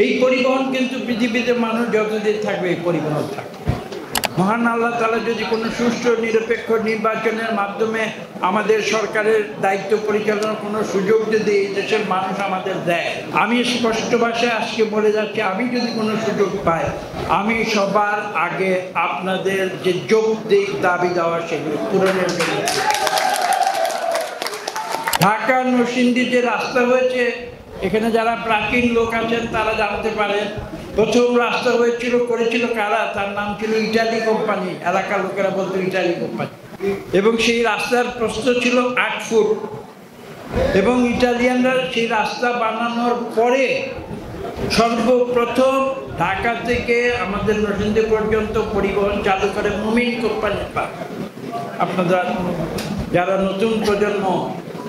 এই পরিবহন কিন্তু পৃথিবীতে মানুষ যতদিন থাকবে এই পরিবহন থাকবে। মহান আল্লাহ তাআলা যদি কোনো সুষ্ঠু নিরপেক্ষ নির্বাচনের মাধ্যমে আমাদের সরকারের দায়িত্ব পরিচালনার কোনো সুযোগ যদি এই দেশের মানুষ আমাদের দেয়, আমি স্পষ্ট ভাষায় আজকে বলে যাচ্ছি, আমি যদি কোনো সুযোগ পাই, আমি সবার আগে আপনাদের যে যৌক্তিক দাবি দেওয়া সেগুলো পূরণের জন্য। ঢাকা নরসিংদী যে রাস্তা হয়েছে, এখানে যারা প্রাচীন লোক আছেন তারা জানতে পারেন প্রথম রাস্তা করেছিল কারা? তার নাম ছিল ইটালি কোম্পানি। এলাকার লোকেরা বলতো ইটালি কোম্পানি। এবং সেই রাস্তার প্রস্থ ছিল 8 ফুট। এবং ইটালিয়ানরা সেই রাস্তা বানানোর পরে সর্বপ্রথম ঢাকা থেকে আমাদের নরসিংদী পর্যন্ত পরিবহন চালু করে মুমিন কোম্পানির পা। আপনারা যারা নতুন প্রজন্ম,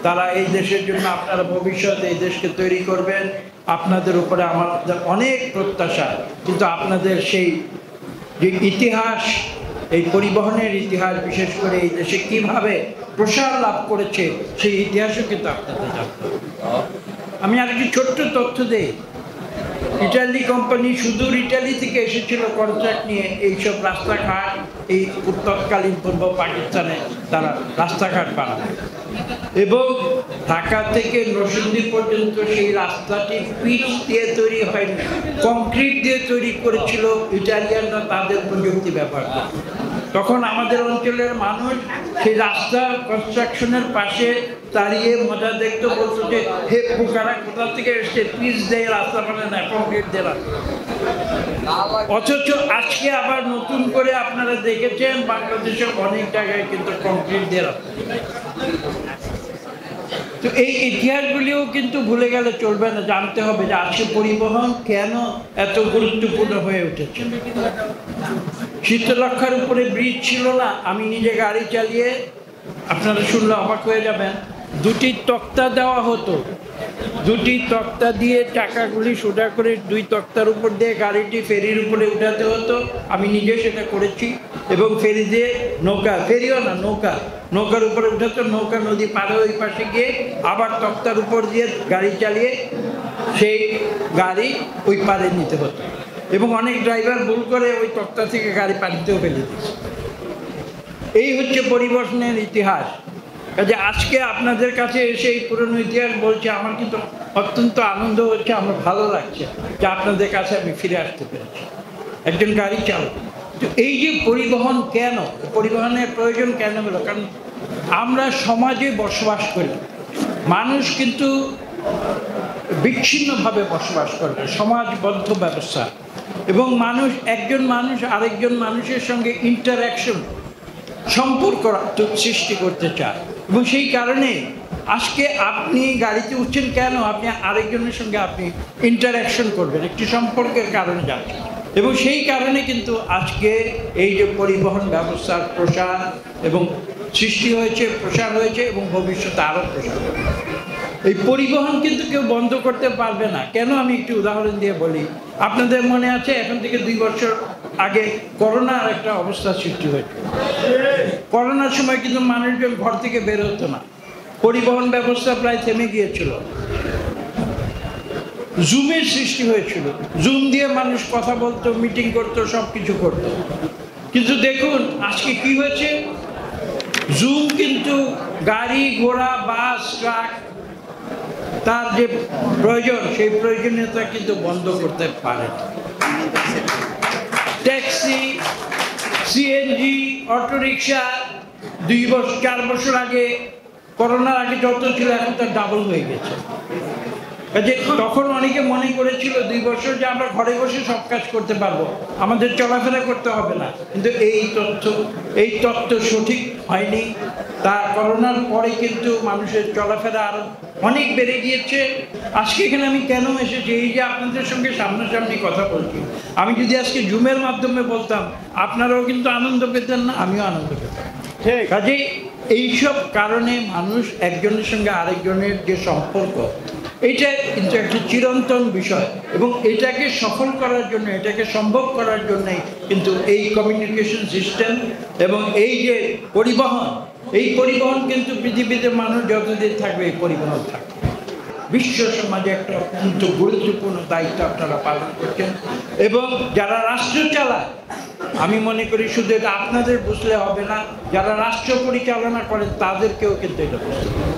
তারা এই দেশের জন্য আপনারা ভবিষ্যতে এই দেশকে তৈরি করবেন, আপনাদের উপরে আমাদের অনেক প্রত্যাশা। কিন্তু আপনাদের সেই যে ইতিহাস, এই পরিবহনের ইতিহাস, বিশেষ করে এই দেশে কিভাবে প্রসার লাভ করেছে সেই ইতিহাসও কিন্তু আপনাদের জানতে হবে। আমি আরেকটি ছোট্ট তথ্য দিই। ইটালি কোম্পানি সুদূর ইটালি থেকে এসেছিল কন্ট্রাক্ট নিয়ে এইসব রাস্তাঘাট, এই তৎকালীন পূর্ব পাকিস্তানে তারা রাস্তাঘাট বানাবে। এবং ঢাকা থেকে নরসিংদী পর্যন্ত সেই রাস্তাটি পিচ দিয়ে তৈরি হয়নি, কংক্রিট দিয়ে তৈরি করেছিল ইটালিয়ানরা তাদের প্রযুক্তি ব্যবহার করে। তখন আমাদের অঞ্চলের মানুষ সেই রাস্তা কনস্ট্রাকশনের পাশে দাঁড়িয়ে মজা দেখতে বলতো যে হে পোকারা কোথা থেকে এসছে, পিচ দিয়ে রাস্তা বানায় না, কংক্রিট দিয়ে রাস্তা। অথচ আজকে আবার নতুন করে আপনারা দেখেছেন বাংলাদেশের অনেক জায়গায় কিন্তু কংক্রিট দিয়ে রাস্তা। তো এই ইতিহাসগুলিও কিন্তু ভুলে গেলে চলবে না, জানতে হবে যে আজকে পরিবহন কেন এত গুরুত্বপূর্ণ হয়ে উঠেছে। শীতলক্ষার উপরে ব্রিজ ছিল না, আমি নিজে গাড়ি চালিয়ে, আপনারা শুনলে অবাক হয়ে যাবেন, 2টি তক্তা দেওয়া হতো, 2টি তক্তা দিয়ে চাকাগুলি সোজা করে 2 তক্তার উপর দিয়ে গাড়িটি ফেরির উপরে উঠাতে হতো। আমি নিজে সেটা করেছি। এবং ফেরি দিয়ে নৌকা, ফেরিও না, নৌকার উপরে উঠাতো, নৌকা নদী পারে ওই পাশে গিয়ে আবার তক্তার উপর দিয়ে গাড়ি চালিয়ে সেই গাড়ি ওই পারে নিতে হতো। এবং অনেক ড্রাইভার ভুল করে ওই তক্তা থেকে গাড়ি পানিতেও ফেলে দিচ্ছে। এই হচ্ছে পরিবহনের ইতিহাস। কাজে আজকে আপনাদের কাছে এসে এই পুরনো ইতিহাস বলছে, আমার কিন্তু অত্যন্ত আনন্দ হচ্ছে, আমার ভালো লাগছে যে আপনাদের কাছে আমি ফিরে আসতে পেরেছি একজন গাড়ি চালক। তো এই যে পরিবহন, কেন পরিবহনের প্রয়োজন কেন হলো? কারণ আমরা সমাজে বসবাস করি, মানুষ কিন্তু বিচ্ছিন্নভাবে বসবাস করবে, সমাজবদ্ধ ব্যবস্থা। এবং একজন মানুষ আরেকজন মানুষের সঙ্গে ইন্টারঅ্যাকশন, সম্পর্ক সৃষ্টি করতে চায়। এবং সেই কারণে আজকে আপনি গাড়িতে উঠছেন কেন? আপনি আরেকজনের সঙ্গে আপনি ইন্টারঅ্যাকশন করবেন, একটি সম্পর্কের কারণে যাচ্ছেন। এবং সেই কারণে কিন্তু আজকে এই যে পরিবহন ব্যবস্থার প্রসার এবং সৃষ্টি হয়েছে, প্রসার হয়েছে এবং ভবিষ্যতে আরও প্রসার হবে। এই পরিবহন কিন্তু কেউ বন্ধ করতে পারবে না। কেন? আমি একটি উদাহরণ দিয়ে বলি। আপনাদের মনে আছে এখন থেকে 2 বছর আগে করোনার একটা অবস্থা সৃষ্টি হয়েছে। করোনার সময় কিন্তু মানুষজন ঘর থেকে বের হতো না, পরিবহন ব্যবস্থা প্রায় থেমে গিয়েছিল। জুমের সৃষ্টি হয়েছিল, জুম দিয়ে মানুষ কথা বলতো, মিটিং করতো, সব কিছু করতো। কিন্তু দেখুন আজকে কি হয়েছে, জুম কিন্তু গাড়ি ঘোড়া, বাস, ট্রাক, তার যে প্রয়োজন সেই প্রয়োজনীয়তা কিন্তু বন্ধ করতে পারে। ট্যাক্সি, সিএনজি, অটোরিকশা 4 বছর আগে, করোনার আগে যত ছিল এখন তার ডাবল হয়ে গেছে। তখন অনেকে মনে করেছিল 2 বছর যে আমরা ঘরে বসে সব কাজ করতে পারবো, আমাদের চলাফেরা করতে হবে না। কিন্তু এই তথ্য সঠিক হয়নি। তা করোনার পরে কিন্তু মানুষের চলাফেরা আরো অনেক বেড়ে গিয়েছে। আজকে এখানে আমি কেন এসেছি, এই যে আপনাদের সঙ্গে সামনাসামনি কথা বলছি, আমি যদি আজকে জুমের মাধ্যমে বলতাম আপনারাও কিন্তু আনন্দ পেতেন না, আমিও আনন্দ পেতাম। কাজেই এইসব কারণে মানুষ একজনের সঙ্গে আরেকজনের যে সম্পর্ক, এটা কিন্তু একটা চিরন্তন বিষয়। এবং এটাকে সফল করার জন্য, এটাকে সম্ভব করার জন্যই কিন্তু এই কমিউনিকেশন সিস্টেম এবং এই যে পরিবহন, এই পরিবহন কিন্তু পৃথিবীতে মানুষ যতদিন থাকবে এই পরিবহন থাকবে। বিশ্ব সমাজে একটা অত্যন্ত গুরুত্বপূর্ণ দায়িত্ব আপনারা পালন করছেন। এবং যারা রাষ্ট্র চালায়, আমি মনে করি শুধু এটা আপনাদের বুঝলে হবে না, যারা রাষ্ট্র পরিচালনা করেন তাদেরকেও কিন্তু এটা বুঝতে হবে।